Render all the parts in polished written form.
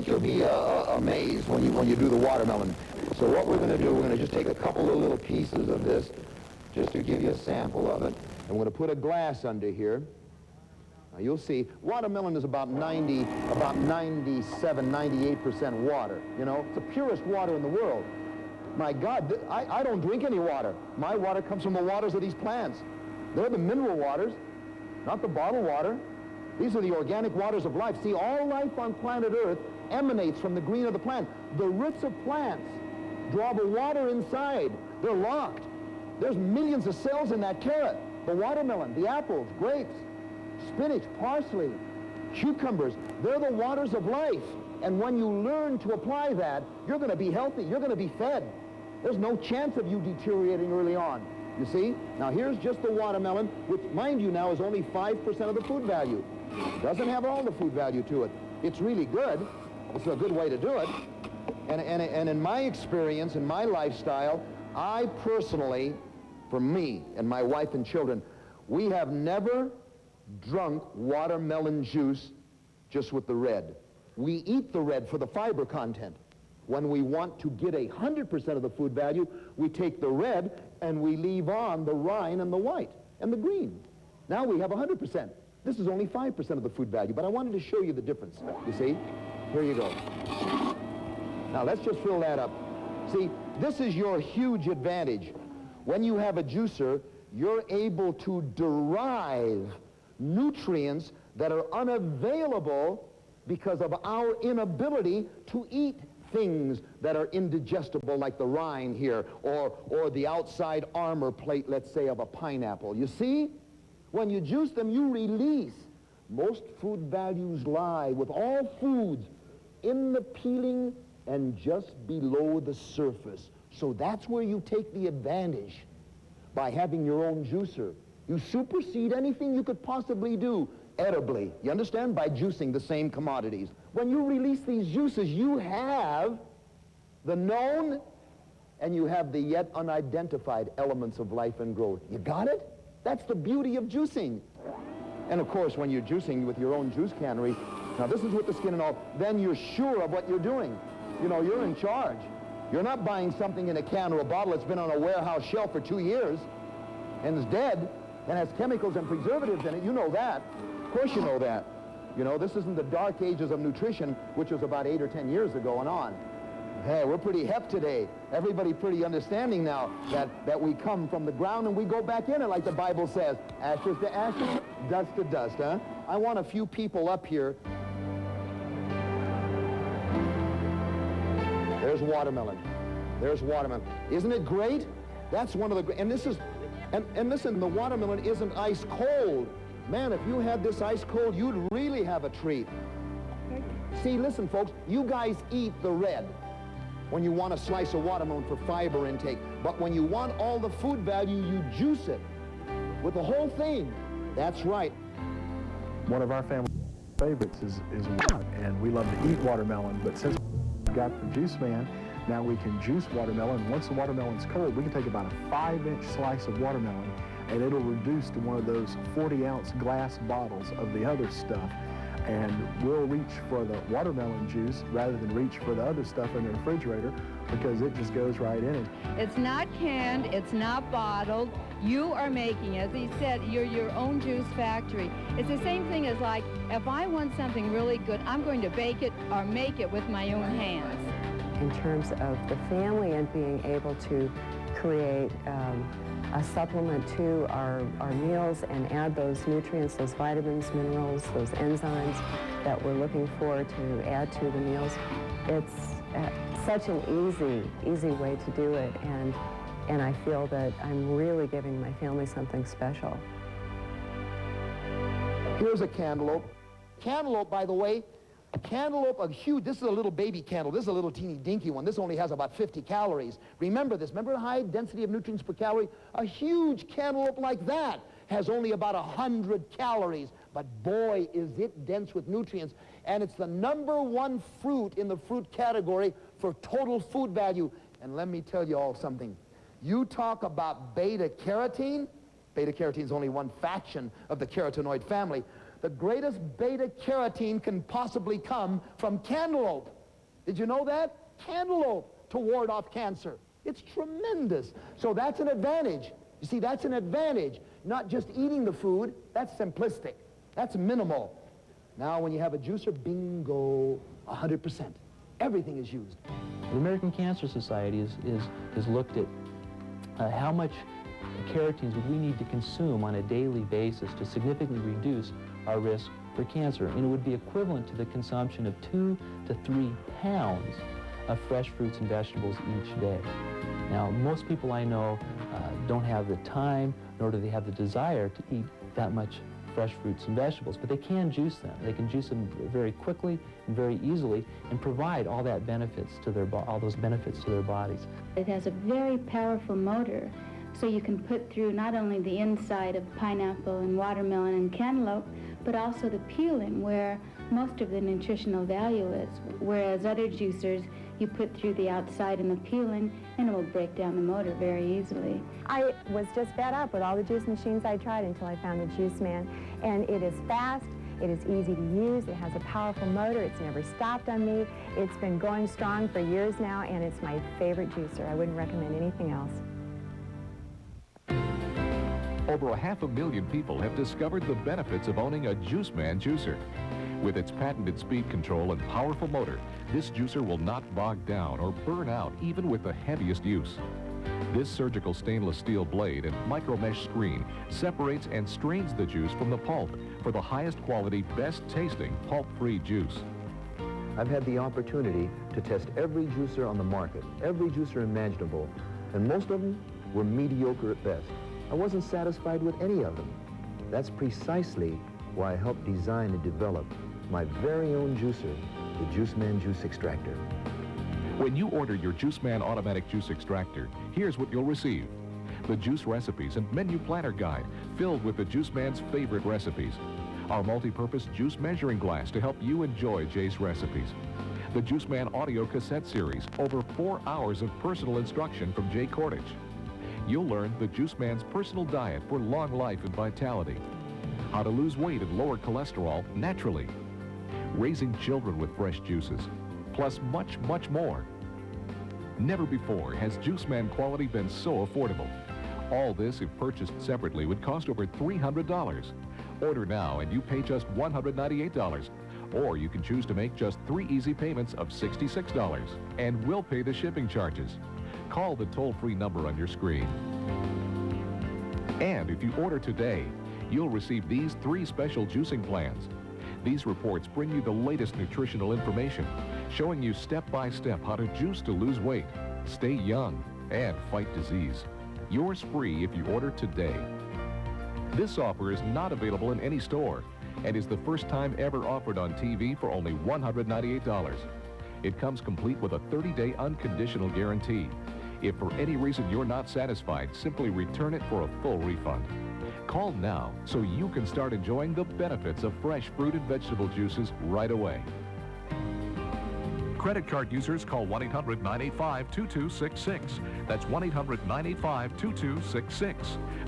you'll be amazed when you do the watermelon. So what we're going to do, we're going to just take a couple of little pieces of this just to give you a sample of it. And we're going to put a glass under here. Now you'll see, watermelon is about 97, 98% water. You know, it's the purest water in the world. My God, I don't drink any water. My water comes from the waters of these plants. They're the mineral waters, not the bottled water. These are the organic waters of life. See, all life on planet Earth emanates from the green of the plant. The roots of plants draw the water inside. They're locked. There's millions of cells in that carrot. The watermelon, the apples, grapes, spinach, parsley, cucumbers, they're the waters of life. And when you learn to apply that, you're going to be healthy. You're going to be fed. There's no chance of you deteriorating early on. You see? Now here's just the watermelon, which, mind you, now is only 5% of the food value. Doesn't have all the food value to it. It's really good. It's a good way to do it. And in my experience, in my lifestyle, I personally, for me and my wife and children, we have never drunk watermelon juice just with the red. We eat the red for the fiber content. When we want to get 100% of the food value, we take the red and we leave on the rind and the white and the green. Now we have 100%. This is only 5% of the food value, but I wanted to show you the difference. You see? Here you go. Now let's just fill that up. See, this is your huge advantage. When you have a juicer, you're able to derive nutrients that are unavailable because of our inability to eat things that are indigestible, like the rind here, or the outside armor plate, let's say, of a pineapple. You see? When you juice them, you release. Most food values lie with all foods in the peeling and just below the surface. So that's where you take the advantage by having your own juicer. You supersede anything you could possibly do edibly, you understand, by juicing the same commodities. When you release these juices, you have the known and you have the yet unidentified elements of life and growth. You got it? That's the beauty of juicing. And of course, when you're juicing with your own juice cannery, now this is with the skin and all, then you're sure of what you're doing. You know, you're in charge. You're not buying something in a can or a bottle that's been on a warehouse shelf for 2 years and is dead and has chemicals and preservatives in it. You know that. Of course you know that. You know, this isn't the dark ages of nutrition, which was about 8 or 10 years ago and on. Hey, we're pretty hep today. Everybody pretty understanding now that we come from the ground and we go back in it, like the Bible says. Ashes to ashes, dust to dust, huh? I want a few people up here. There's watermelon. There's watermelon. Isn't it great? That's one of the, and this is, and listen, the watermelon isn't ice cold. Man, if you had this ice cold, you'd really have a treat. See, listen, folks, you guys eat the red when you want a slice of watermelon for fiber intake. But when you want all the food value, you juice it with the whole thing. That's right. One of our family favorites is watermelon, and we love to eat watermelon, but since we got the Juiceman, now we can juice watermelon. Once the watermelon's cold, we can take about a 5-inch slice of watermelon, and it'll reduce to one of those 40-ounce glass bottles of the other stuff. And we'll reach for the watermelon juice rather than reach for the other stuff in the refrigerator because it just goes right in it. It's not canned, it's not bottled. You are making, as he said, you're your own juice factory. It's the same thing as like, if I want something really good, I'm going to bake it or make it with my own hands. In terms of the family and being able to create a supplement to our meals and add those nutrients, those vitamins, minerals, those enzymes that we're looking for to add to the meals. It's such an easy way to do it, and I feel that I'm really giving my family something special. Here's a cantaloupe. Cantaloupe, by the way, a cantaloupe, a huge, this is a little baby cantaloupe. This is a little teeny dinky one. This only has about 50 calories. Remember this. Remember the high density of nutrients per calorie? A huge cantaloupe like that has only about 100 calories. But boy, is it dense with nutrients. And it's the #1 fruit in the fruit category for total food value. And let me tell you all something. You talk about beta-carotene. Beta-carotene is only one faction of the carotenoid family. The greatest beta-carotene can possibly come from cantaloupe. Did you know that? Cantaloupe to ward off cancer. It's tremendous. So that's an advantage. You see, that's an advantage. Not just eating the food, that's simplistic. That's minimal. Now when you have a juicer, bingo, 100%. Everything is used. The American Cancer Society has looked at how much carotenes would we need to consume on a daily basis to significantly reduce our risk for cancer. And it would be equivalent to the consumption of 2 to 3 pounds of fresh fruits and vegetables each day. Now, most people I know don't have the time, nor do they have the desire to eat that much fresh fruits and vegetables, but they can juice them. They can juice them very quickly and very easily and provide all those benefits to their bodies. It has a very powerful motor, so you can put through not only the inside of pineapple and watermelon and cantaloupe, but also the peeling, where most of the nutritional value is, whereas other juicers, you put through the outside and the peeling, and it will break down the motor very easily. I was just fed up with all the juice machines I tried until I found the Juiceman, and it is fast, it is easy to use, it has a powerful motor, it's never stopped on me, it's been going strong for years now, and it's my favorite juicer. I wouldn't recommend anything else. Over 500,000 people have discovered the benefits of owning a Juiceman juicer. With its patented speed control and powerful motor, this juicer will not bog down or burn out even with the heaviest use. This surgical stainless steel blade and micro mesh screen separates and strains the juice from the pulp for the highest quality, best tasting pulp-free juice. I've had the opportunity to test every juicer on the market, every juicer imaginable, and most of them were mediocre at best. I wasn't satisfied with any of them. That's precisely why I helped design and develop my very own juicer, the Juiceman Juice Extractor. When you order your Juiceman automatic juice extractor, here's what you'll receive: the juice recipes and menu planner guide filled with the Juiceman's favorite recipes, our multi-purpose juice measuring glass to help you enjoy Jay's recipes, the Juiceman audio cassette series, over 4 hours of personal instruction from Jay Cordich. You'll learn the Juiceman's personal diet for long life and vitality, how to lose weight and lower cholesterol naturally, raising children with fresh juices, plus much, much more. Never before has Juiceman quality been so affordable. All this, if purchased separately, would cost over $300. Order now and you pay just $198. Or you can choose to make just 3 easy payments of $66, and we'll pay the shipping charges. Call the toll-free number on your screen. And if you order today, you'll receive these 3 special juicing plans. These reports bring you the latest nutritional information, showing you step-by-step how to juice to lose weight, stay young, and fight disease. Yours free if you order today. This offer is not available in any store and is the first time ever offered on TV for only $198. It comes complete with a 30-day unconditional guarantee. If for any reason you're not satisfied, simply return it for a full refund. Call now so you can start enjoying the benefits of fresh fruit and vegetable juices right away. Credit card users call 1-800-985-2266. That's 1-800-985-2266.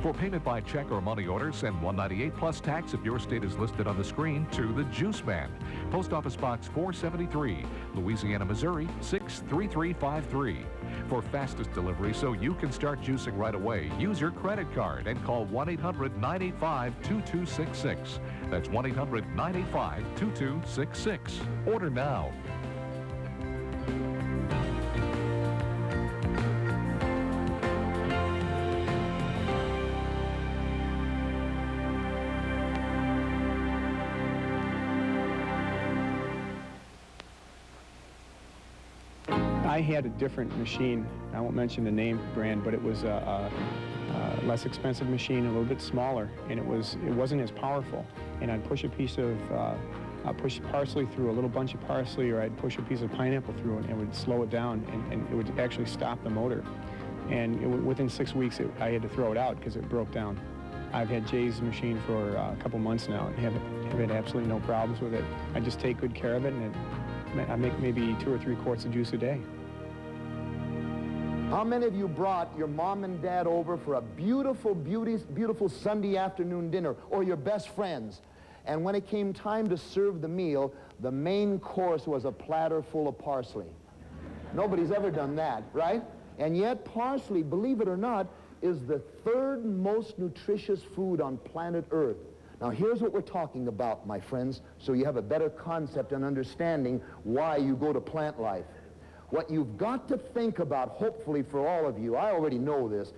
For payment by check or money order, send $198 plus tax if your state is listed on the screen to the Juiceman. Post Office Box 473, Louisiana, Missouri 63353. For fastest delivery so you can start juicing right away, use your credit card and call 1-800-985-2266. That's 1-800-985-2266. Order now. I had a different machine. I won't mention the name brand, but it was a less expensive machine, a little bit smaller, and it wasn't as powerful. And I'd push a piece of push parsley through, a little bunch of parsley, or I'd push a piece of pineapple through it, and it would slow it down, and it would actually stop the motor. And within 6 weeks, I had to throw it out because it broke down. I've had Jay's machine for a couple months now and have had absolutely no problems with it. I just take good care of it, and I make maybe 2 or 3 quarts of juice a day. How many of you brought your mom and dad over for a beautiful Sunday afternoon dinner, or your best friends, And when it came time to serve the meal, the main course was a platter full of parsley. Nobody's ever done that, right? And yet parsley, believe it or not, is the third most nutritious food on planet Earth. Now here's what we're talking about, my friends, so you have a better concept and understanding why you go to plant life. What you've got to think about, hopefully for all of you, I already know this,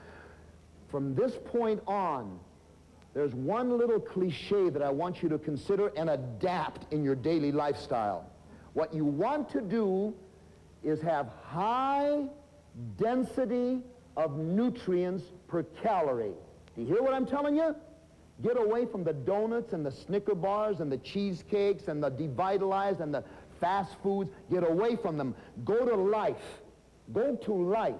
from this point on, there's one little cliche that I want you to consider and adapt in your daily lifestyle. What you want to do is have high density of nutrients per calorie. Do you hear what I'm telling you? Get away from the donuts and the Snicker bars and the cheesecakes and the devitalized and the fast foods. Get away from them. Go to life. Go to life.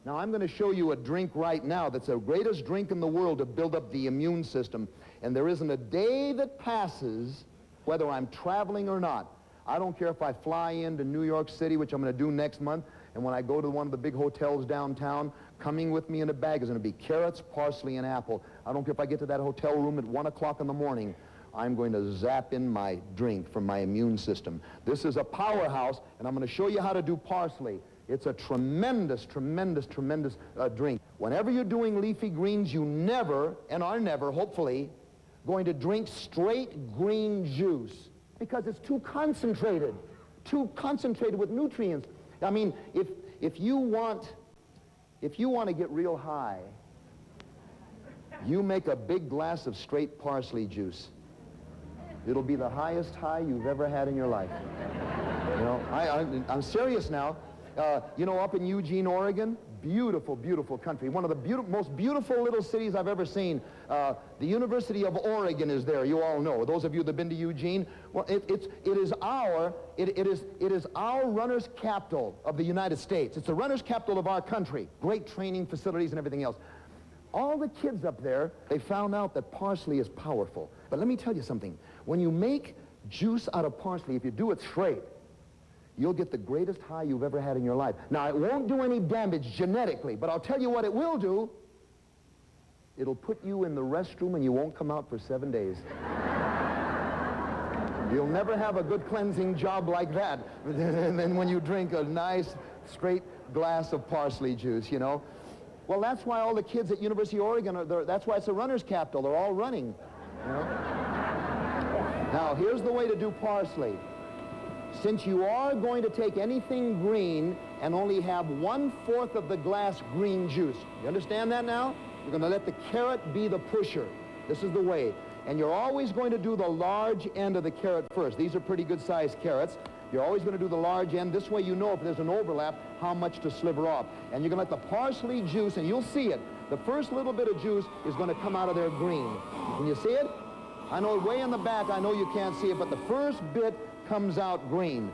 Now, I'm going to show you a drink right now that's the greatest drink in the world to build up the immune system. And there isn't a day that passes, whether I'm traveling or not. I don't care if I fly into New York City, which I'm going to do next month, and when I go to one of the big hotels downtown, coming with me in a bag is going to be carrots, parsley, and apple. I don't care if I get to that hotel room at 1 o'clock in the morning. I'm going to zap in my drink from my immune system. This is a powerhouse, and I'm going to show you how to do parsley. It's a tremendous, tremendous, tremendous drink. Whenever you're doing leafy greens, you never, and are never, hopefully, going to drink straight green juice because it's too concentrated with nutrients. I mean, if you want to get real high, you make a big glass of straight parsley juice. It'll be the highest high you've ever had in your life. You know, I'm serious now. You know, up in Eugene, Oregon, beautiful, beautiful country. One of the most beautiful little cities I've ever seen. The University of Oregon is there, you all know. Those of you that have been to Eugene, well, it is our runner's capital of the United States. It's the runner's capital of our country. Great training facilities and everything else. All the kids up there, they found out that parsley is powerful. But let me tell you something. When you make juice out of parsley, if you do it straight, you'll get the greatest high you've ever had in your life. Now, it won't do any damage genetically, but I'll tell you what it will do. It'll put you in the restroom and you won't come out for 7 days. You'll never have a good cleansing job like that than when you drink a nice, straight glass of parsley juice, you know. Well, that's why all the kids at University of Oregon, that's why it's a runner's capital. They're all running, you know. Now, here's the way to do parsley. Since you are going to take anything green and only have 1/4 of the glass green juice, you understand that now? You're going to let the carrot be the pusher. This is the way. And you're always going to do the large end of the carrot first. These are pretty good sized carrots. You're always going to do the large end. This way you know if there's an overlap, how much to sliver off. And you're going to let the parsley juice, and you'll see it. The first little bit of juice is going to come out of there green. Can you see it? I know way in the back, I know you can't see it, but the first bit comes out green.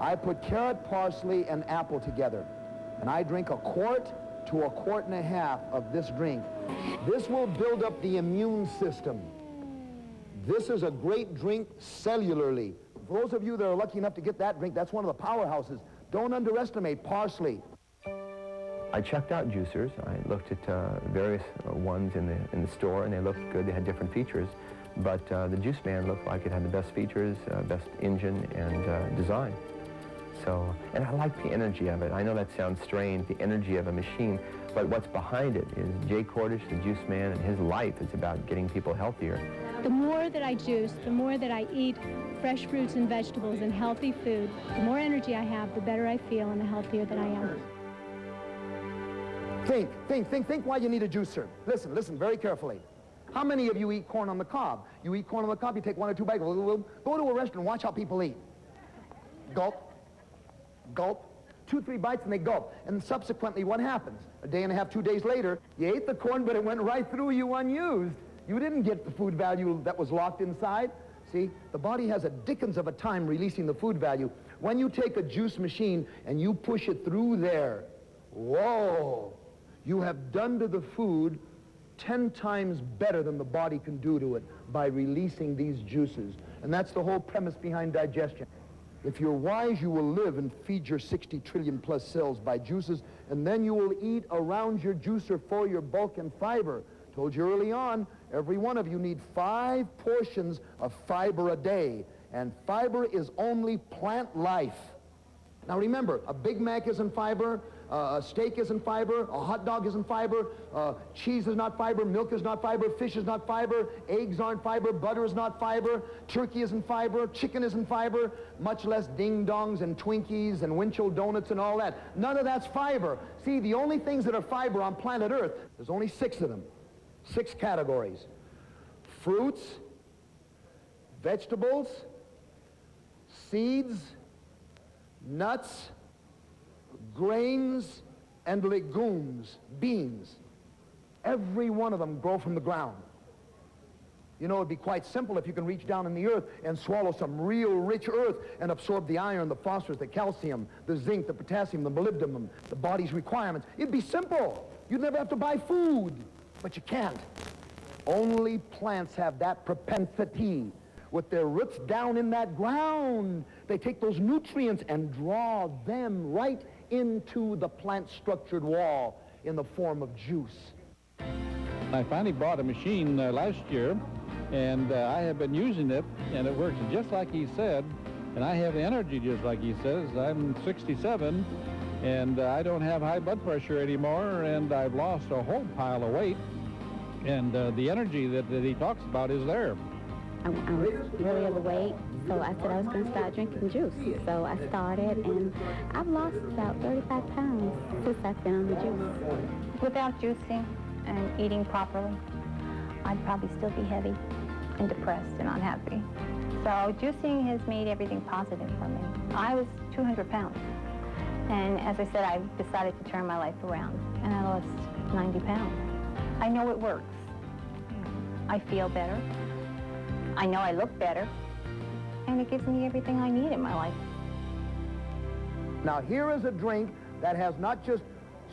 I put carrot, parsley, and apple together. And I drink 1/4 to 1.5 quarts of this drink. This will build up the immune system. This is a great drink cellularly. For those of you that are lucky enough to get that drink, that's one of the powerhouses. Don't underestimate parsley. I checked out juicers. I looked at various ones in the store, and they looked good. They had different features. But the Juiceman looked like it had the best features, best engine and design. So, and I like the energy of it. I know that sounds strange, the energy of a machine, but what's behind it is Jay Cordish, the Juiceman, and his life is about getting people healthier. The more that I juice, the more that I eat fresh fruits and vegetables and healthy food, the more energy I have, the better I feel and the healthier that I am. Think why you need a juicer. Listen very carefully. How many of you eat corn on the cob? You eat corn on the cob, you take 1 or 2 bites. Go to a restaurant and watch how people eat. Gulp, gulp, 2, 3 bites and they gulp. And subsequently what happens? A day and a half, 2 days later, you ate the corn, but it went right through you unused. You didn't get the food value that was locked inside. See, the body has a dickens of a time releasing the food value. When you take a juice machine and you push it through there, whoa, you have done to the food 10 times better than the body can do to it by releasing these juices. And that's the whole premise behind digestion. If you're wise, you will live and feed your 60 trillion plus cells by juices, and then you will eat around your juicer for your bulk and fiber. Told you early on, Every one of you need 5 portions of fiber a day. And fiber is only plant life. Now remember, a Big Mac isn't fiber, a steak isn't fiber, a hot dog isn't fiber, cheese is not fiber, milk is not fiber, fish is not fiber, eggs aren't fiber, butter is not fiber, turkey isn't fiber, chicken isn't fiber, much less ding-dongs and Twinkies and Winchell donuts and all that. None of that's fiber. See, the only things that are fiber on planet Earth, there's only 6 of them. 6 categories. Fruits, vegetables, seeds, nuts, grains, and legumes, beans. Every one of them grow from the ground. You know, it'd be quite simple if you can reach down in the earth and swallow some real rich earth and absorb the iron, the phosphorus, the calcium, the zinc, the potassium, the molybdenum, the body's requirements. It'd be simple. You'd never have to buy food, but you can't. Only plants have that propensity. With their roots down in that ground, they take those nutrients and draw them right into the plant-structured wall in the form of juice. I finally bought a machine last year, and I have been using it, and it works just like he said, and I have energy just like he says. I'm 67, and I don't have high blood pressure anymore, and I've lost a whole pile of weight, and the energy that he talks about is there. I was really overweight, so I said I was going to start drinking juice. So I started, and I've lost about 35 pounds since I've been on the juice. Without juicing and eating properly, I'd probably still be heavy and depressed and unhappy. So juicing has made everything positive for me. I was 200 pounds, and as I said, I decided to turn my life around, and I lost 90 pounds. I know it works. I feel better. I know I look better, and it gives me everything I need in my life. Now here is a drink that has not just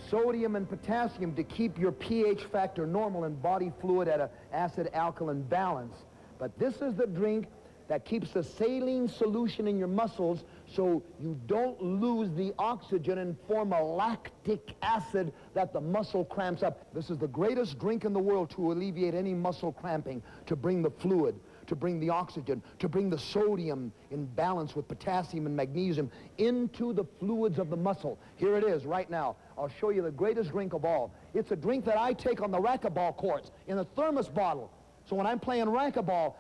sodium and potassium to keep your pH factor normal and body fluid at an acid-alkaline balance, but this is the drink that keeps the saline solution in your muscles so you don't lose the oxygen and form a lactic acid that the muscle cramps up. This is the greatest drink in the world to alleviate any muscle cramping, to bring the fluid, to bring the oxygen, to bring the sodium in balance with potassium and magnesium into the fluids of the muscle. Here it is right now. I'll show you the greatest drink of all. It's a drink that I take on the racquetball courts in a thermos bottle. So when I'm playing racquetball,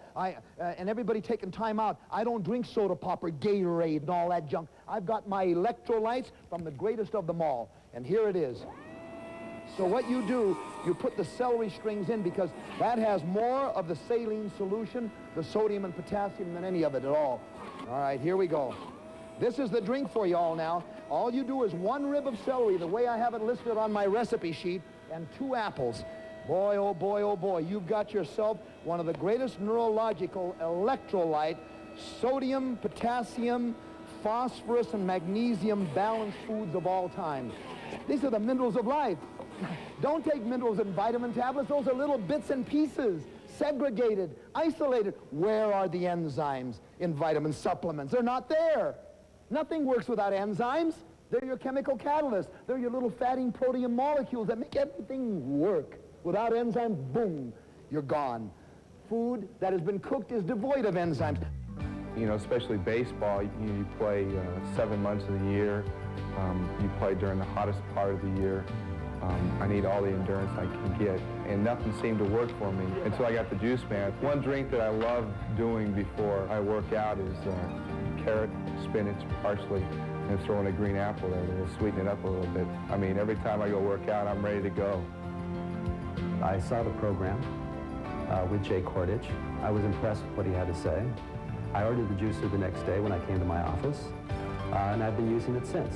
and everybody taking time out, I don't drink soda pop or Gatorade and all that junk. I've got my electrolytes from the greatest of them all. And here it is. So what you do, you put the celery strings in because that has more of the saline solution, the sodium and potassium, than any of it at all. All right, here we go. This is the drink for you all now. All you do is 1 rib of celery, the way I have it listed on my recipe sheet, and 2 apples. Boy, oh boy, oh boy, you've got yourself one of the greatest neurological electrolyte, sodium, potassium, phosphorus, and magnesium balanced foods of all time. These are the minerals of life. Don't take minerals and vitamin tablets. Those are little bits and pieces, segregated, isolated. Where are the enzymes in vitamin supplements? They're not there. Nothing works without enzymes. They're your chemical catalysts. They're your little fatty protein molecules that make everything work. Without enzymes, boom, you're gone. Food that has been cooked is devoid of enzymes. You know, especially baseball, you play 7 months of the year. You play during the hottest part of the year. I need all the endurance I can get, and nothing seemed to work for me until I got the Juiceman. One drink that I love doing before I work out is carrot, spinach, parsley, and throw in a green apple there to sweeten it up a little bit. I mean, every time I go work out, I'm ready to go. I saw the program with Jay Kordich. I was impressed with what he had to say. I ordered the juicer the next day when I came to my office, and I've been using it since.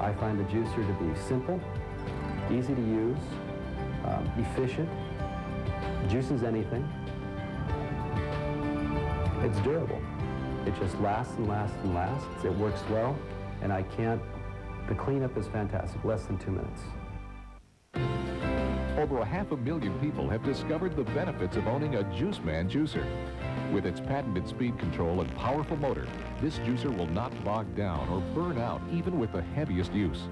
I find the juicer to be simple, easy to use, efficient, juices anything. It's durable. It just lasts and lasts and lasts. It works well, and the cleanup is fantastic, less than 2 minutes. Over 500,000 people have discovered the benefits of owning a Juiceman juicer. With its patented speed control and powerful motor, this juicer will not bog down or burn out even with the heaviest use.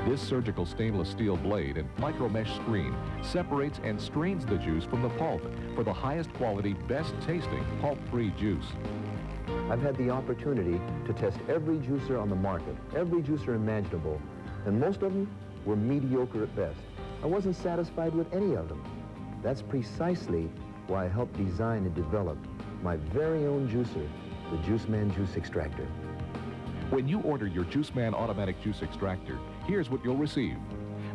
This surgical stainless steel blade and micro mesh screen separates and strains the juice from the pulp for the highest quality, best tasting pulp-free juice. I've had the opportunity to test every juicer on the market, every juicer imaginable, and most of them were mediocre at best. I wasn't satisfied with any of them. That's precisely why I helped design and develop my very own juicer, the Juiceman Juice Extractor. When you order your Juiceman automatic juice extractor, here's what you'll receive.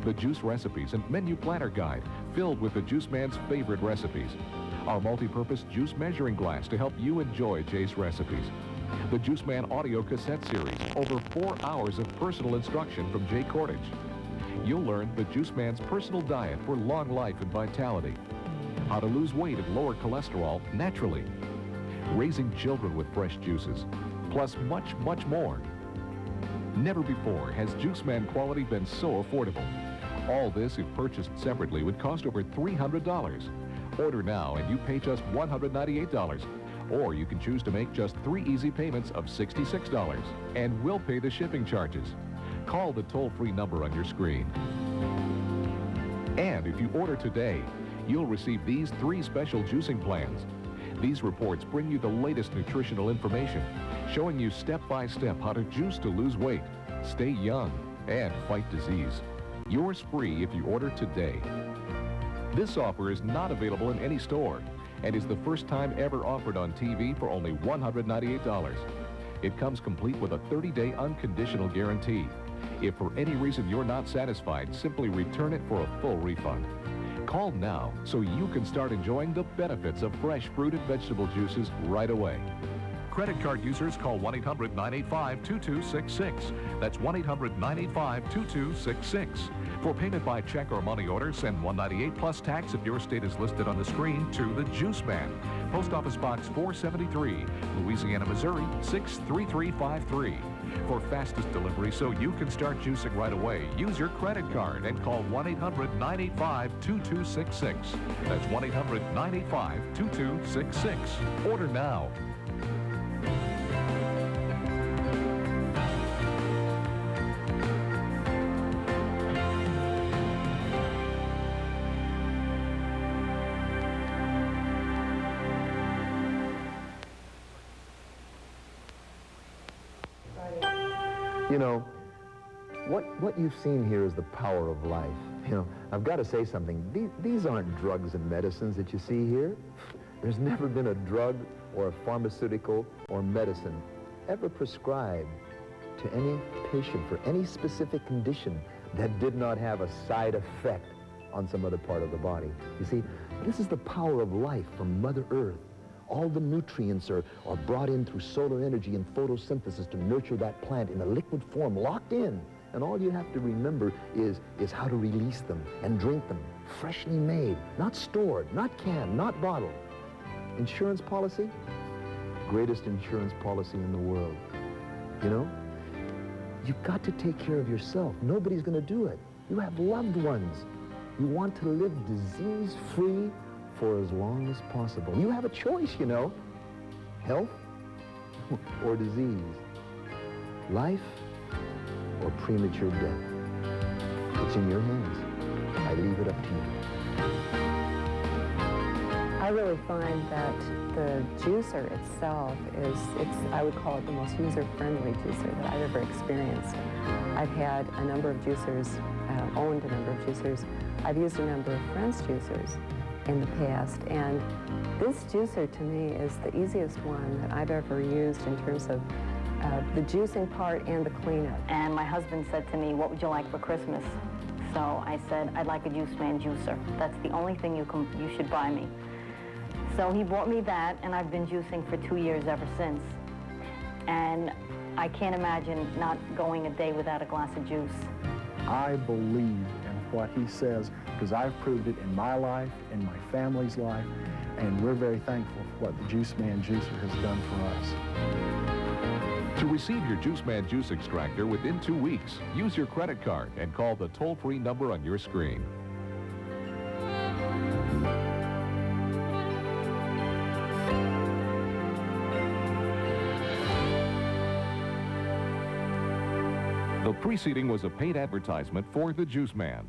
The juice recipes and menu planner guide filled with the Juiceman's favorite recipes. Our multi-purpose juice measuring glass to help you enjoy Jay's recipes. The Juiceman audio cassette series, over 4 hours of personal instruction from Jay Cordage. You'll learn the Juiceman's personal diet for long life and vitality. How to lose weight and lower cholesterol naturally. Raising children with fresh juices. Plus much, much more. Never before has Juiceman quality been so affordable. All this, if purchased separately, would cost over $300. Order now and you pay just $198. Or you can choose to make just 3 easy payments of $66. And we'll pay the shipping charges. Call the toll-free number on your screen. And if you order today, you'll receive these 3 special juicing plans. These reports bring you the latest nutritional information, showing you step-by-step how to juice to lose weight, stay young, and fight disease. Yours free if you order today. This offer is not available in any store and is the first time ever offered on TV for only $198. It comes complete with a 30-day unconditional guarantee. If for any reason you're not satisfied, simply return it for a full refund. Call now so you can start enjoying the benefits of fresh fruit and vegetable juices right away. Credit card users call 1-800-985-2266. That's 1-800-985-2266. For payment by check or money order, send $198 plus tax if your state is listed on the screen to the Juiceman. Post Office Box 473, Louisiana, Missouri 63353. For fastest delivery so you can start juicing right away, use your credit card and call 1-800-985-2266. That's 1-800-985-2266. Order now. You know, what you've seen here is the power of life. You know, I've got to say something. These aren't drugs and medicines that you see here. There's never been a drug or a pharmaceutical or medicine ever prescribed to any patient for any specific condition that did not have a side effect on some other part of the body. You see, this is the power of life from Mother Earth. All the nutrients are brought in through solar energy and photosynthesis to nurture that plant in a liquid form, locked in. And all you have to remember is how to release them and drink them, freshly made, not stored, not canned, not bottled. Insurance policy? Greatest insurance policy in the world. You know? You've got to take care of yourself. Nobody's going to do it. You have loved ones. You want to live disease-free for as long as possible. You have a choice, you know. Health or disease. Life or premature death. It's in your hands. I leave it up to you. I really find that the juicer itself I would call it the most user-friendly juicer that I've ever experienced. I've had a number of juicers, owned a number of juicers. I've used a number of friends' juicers in the past, and this juicer to me is the easiest one that I've ever used in terms of the juicing part and the cleanup. And my husband said to me, "What would you like for Christmas?" So I said, "I'd like a Juiceman juicer. That's the only thing you should buy me." So he bought me that, and I've been juicing for 2 years ever since. And I can't imagine not going a day without a glass of juice. I believe in what he says because I've proved it in my life, in my family's life, and we're very thankful for what the Juiceman juicer has done for us. To receive your Juiceman juice extractor within 2 weeks, use your credit card and call the toll-free number on your screen. The preceding was a paid advertisement for the Juiceman.